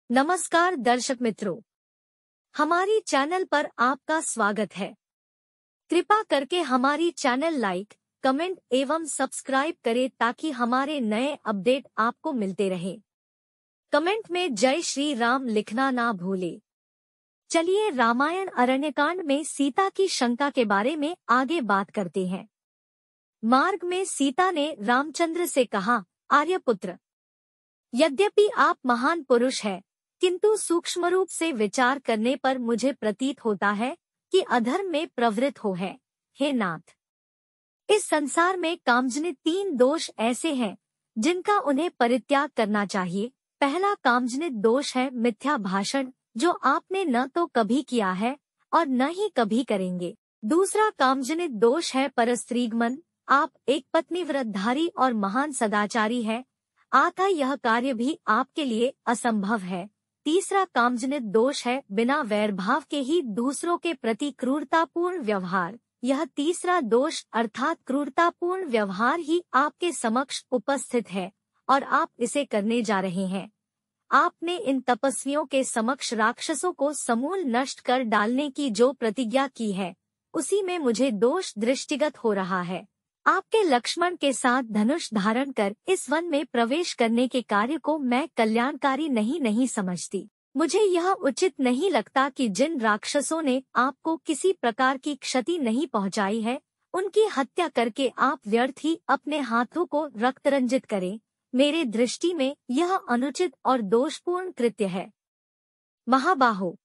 नमस्कार दर्शक मित्रों, हमारी चैनल पर आपका स्वागत है। कृपा करके हमारी चैनल लाइक, कमेंट एवं सब्सक्राइब करें ताकि हमारे नए अपडेट आपको मिलते रहे। कमेंट में जय श्री राम लिखना ना भूले। चलिए रामायण अरण्यकांड में सीता की शंका के बारे में आगे बात करते हैं। मार्ग में सीता ने रामचंद्र से कहा, आर्यपुत्र, यद्यपि आप महान पुरुष हैं, किंतु सूक्ष्म रूप से विचार करने पर मुझे प्रतीत होता है कि अधर्म में प्रवृत्त हो है। हे नाथ, इस संसार में कामजनित 3 दोष ऐसे हैं जिनका उन्हें परित्याग करना चाहिए। पहला कामजनित दोष है मिथ्या भाषण, जो आपने न तो कभी किया है और न ही कभी करेंगे। दूसरा कामजनित दोष है परस्त्रीगमन, आप एक पत्नीव्रतधारी और महान सदाचारी है, अतः यह कार्य भी आपके लिए असंभव है। तीसरा कामजनित दोष है बिना वैरभाव के ही दूसरों के प्रति क्रूरतापूर्ण व्यवहार। यह तीसरा दोष अर्थात क्रूरतापूर्ण व्यवहार ही आपके समक्ष उपस्थित है और आप इसे करने जा रहे हैं। आपने इन तपस्वियों के समक्ष राक्षसों को समूल नष्ट कर डालने की जो प्रतिज्ञा की है, उसी में मुझे दोष दृष्टिगत हो रहा है। आपके लक्ष्मण के साथ धनुष धारण कर इस वन में प्रवेश करने के कार्य को मैं कल्याणकारी नहीं समझती। मुझे यह उचित नहीं लगता कि जिन राक्षसों ने आपको किसी प्रकार की क्षति नहीं पहुंचाई है, उनकी हत्या करके आप व्यर्थ ही अपने हाथों को रक्तरंजित करें। मेरे दृष्टि में यह अनुचित और दोषपूर्ण कृत्य है। महाबाहो,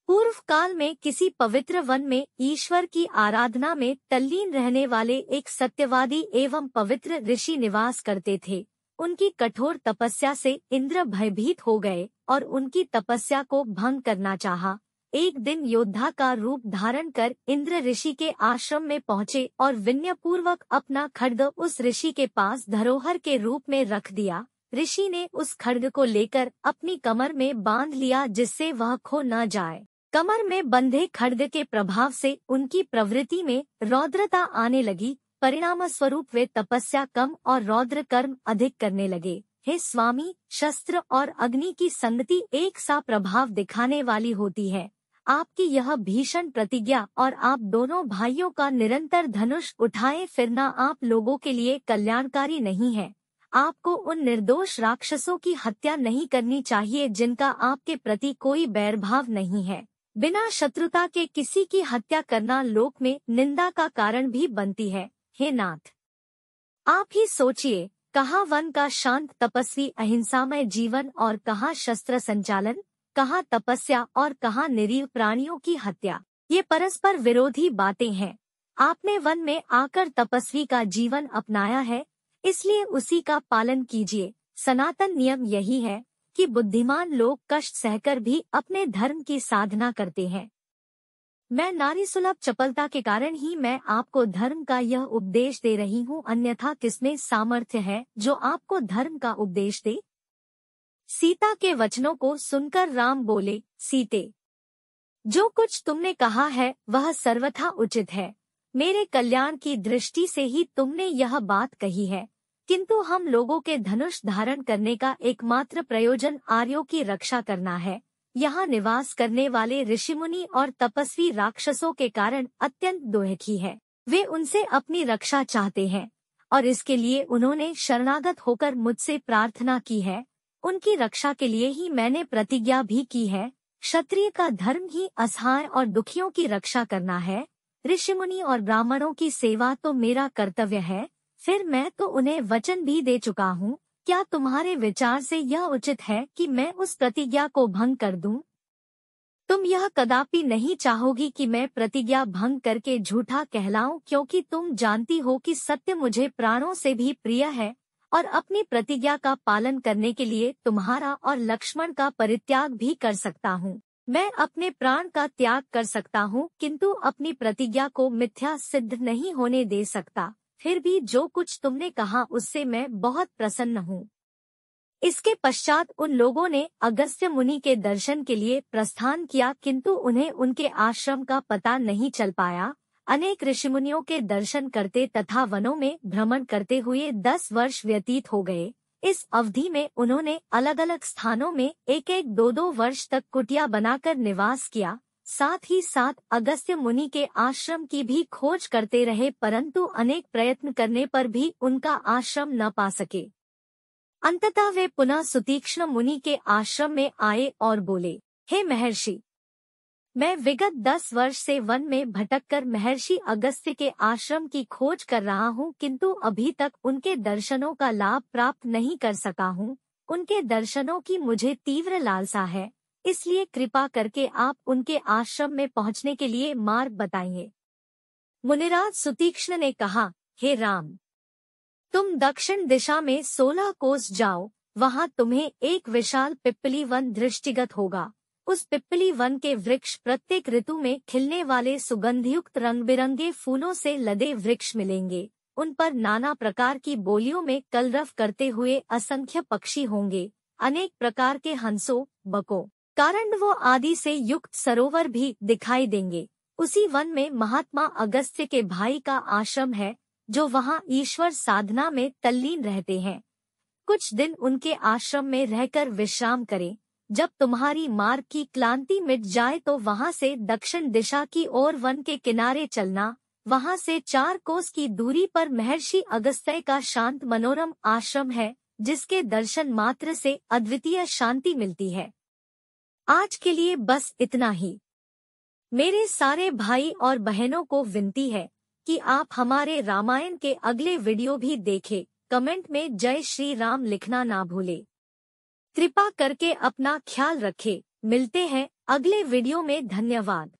पूर्व काल में किसी पवित्र वन में ईश्वर की आराधना में तल्लीन रहने वाले एक सत्यवादी एवं पवित्र ऋषि निवास करते थे। उनकी कठोर तपस्या से इंद्र भयभीत हो गए और उनकी तपस्या को भंग करना चाहा। एक दिन योद्धा का रूप धारण कर इंद्र ऋषि के आश्रम में पहुँचे और विनयपूर्वक अपना खड्ग उस ऋषि के पास धरोहर के रूप में रख दिया। ऋषि ने उस खड्ग को लेकर अपनी कमर में बांध लिया, जिससे वह खो न जाए। कमर में बंधे खड्ग के प्रभाव से उनकी प्रवृत्ति में रौद्रता आने लगी। परिणाम स्वरूप वे तपस्या कम और रौद्र कर्म अधिक करने लगे। हे स्वामी, शस्त्र और अग्नि की संगति एक सा प्रभाव दिखाने वाली होती है। आपकी यह भीषण प्रतिज्ञा और आप दोनों भाइयों का निरंतर धनुष उठाए फिरना आप लोगों के लिए कल्याणकारी नहीं है। आपको उन निर्दोष राक्षसों की हत्या नहीं करनी चाहिए जिनका आपके प्रति कोई बैरभाव नहीं है। बिना शत्रुता के किसी की हत्या करना लोक में निंदा का कारण भी बनती है। हे नाथ, आप ही सोचिए, कहाँ वन का शांत तपस्वी अहिंसामय जीवन और कहाँ शस्त्र संचालन, कहाँ तपस्या और कहाँ निरीह प्राणियों की हत्या। ये परस्पर विरोधी बातें हैं। आपने वन में आकर तपस्वी का जीवन अपनाया है, इसलिए उसी का पालन कीजिए। सनातन नियम यही है कि बुद्धिमान लोग कष्ट सहकर भी अपने धर्म की साधना करते हैं। मैं नारी सुलभ चपलता के कारण ही मैं आपको धर्म का यह उपदेश दे रही हूँ, अन्यथा किसमें सामर्थ्य है जो आपको धर्म का उपदेश दे। सीता के वचनों को सुनकर राम बोले, सीते, जो कुछ तुमने कहा है वह सर्वथा उचित है। मेरे कल्याण की दृष्टि से ही तुमने यह बात कही है, किंतु हम लोगों के धनुष धारण करने का एकमात्र प्रयोजन आर्यों की रक्षा करना है। यहाँ निवास करने वाले ऋषिमुनि और तपस्वी राक्षसों के कारण अत्यंत दुखी है। वे उनसे अपनी रक्षा चाहते हैं और इसके लिए उन्होंने शरणागत होकर मुझसे प्रार्थना की है। उनकी रक्षा के लिए ही मैंने प्रतिज्ञा भी की है। क्षत्रिय का धर्म ही असहाय और दुखियों की रक्षा करना है। ऋषिमुनि और ब्राह्मणों की सेवा तो मेरा कर्तव्य है। फिर मैं तो उन्हें वचन भी दे चुका हूँ। क्या तुम्हारे विचार से यह उचित है कि मैं उस प्रतिज्ञा को भंग कर दूं? तुम यह कदापि नहीं चाहोगी कि मैं प्रतिज्ञा भंग करके झूठा कहलाऊं, क्योंकि तुम जानती हो कि सत्य मुझे प्राणों से भी प्रिय है और अपनी प्रतिज्ञा का पालन करने के लिए तुम्हारा और लक्ष्मण का परित्याग भी कर सकता हूँ। मैं अपने प्राण का त्याग कर सकता हूँ, किंतु अपनी प्रतिज्ञा को मिथ्या सिद्ध नहीं होने दे सकता। फिर भी जो कुछ तुमने कहा उससे मैं बहुत प्रसन्न हूँ। इसके पश्चात उन लोगों ने अगस्त्य मुनि के दर्शन के लिए प्रस्थान किया, किंतु उन्हें उनके आश्रम का पता नहीं चल पाया। अनेक ऋषिमुनियों के दर्शन करते तथा वनों में भ्रमण करते हुए 10 वर्ष व्यतीत हो गए। इस अवधि में उन्होंने अलग अलग स्थानों में एक एक दो दो वर्ष तक कुटिया बनाकर निवास किया। साथ ही साथ अगस्त्य मुनि के आश्रम की भी खोज करते रहे, परंतु अनेक प्रयत्न करने पर भी उनका आश्रम न पा सके। अंततः वे पुनः सुतीक्ष्ण मुनि के आश्रम में आए और बोले, हे महर्षि, मैं विगत 10 वर्ष से वन में भटककर महर्षि अगस्त्य के आश्रम की खोज कर रहा हूँ, किंतु अभी तक उनके दर्शनों का लाभ प्राप्त नहीं कर सका हूँ। उनके दर्शनों की मुझे तीव्र लालसा है, इसलिए कृपा करके आप उनके आश्रम में पहुँचने के लिए मार्ग बताइए। मुनिराज सुतीक्ष्ण ने कहा, हे राम, तुम दक्षिण दिशा में 16 कोस जाओ, वहाँ तुम्हें एक विशाल पिप्पली वन दृष्टिगत होगा। उस पिप्पली वन के वृक्ष प्रत्येक ऋतु में खिलने वाले सुगंधयुक्त रंग बिरंगे फूलों से लदे वृक्ष मिलेंगे। उन पर नाना प्रकार की बोलियों में कलरव करते हुए असंख्य पक्षी होंगे। अनेक प्रकार के हंसों, बकों, कारंडवों आदि से युक्त सरोवर भी दिखाई देंगे। उसी वन में महात्मा अगस्त्य के भाई का आश्रम है, जो वहाँ ईश्वर साधना में तल्लीन रहते हैं। कुछ दिन उनके आश्रम में रहकर विश्राम करें। जब तुम्हारी मार्ग की क्लांति मिट जाए तो वहाँ से दक्षिण दिशा की ओर वन के किनारे चलना। वहाँ से 4 कोस की दूरी पर महर्षि अगस्त्य का शांत मनोरम आश्रम है, जिसके दर्शन मात्र से अद्वितीय शांति मिलती है। आज के लिए बस इतना ही। मेरे सारे भाई और बहनों को विनती है कि आप हमारे रामायण के अगले वीडियो भी देखें। कमेंट में जय श्री राम लिखना ना भूले। कृपा करके अपना ख्याल रखें। मिलते हैं अगले वीडियो में। धन्यवाद।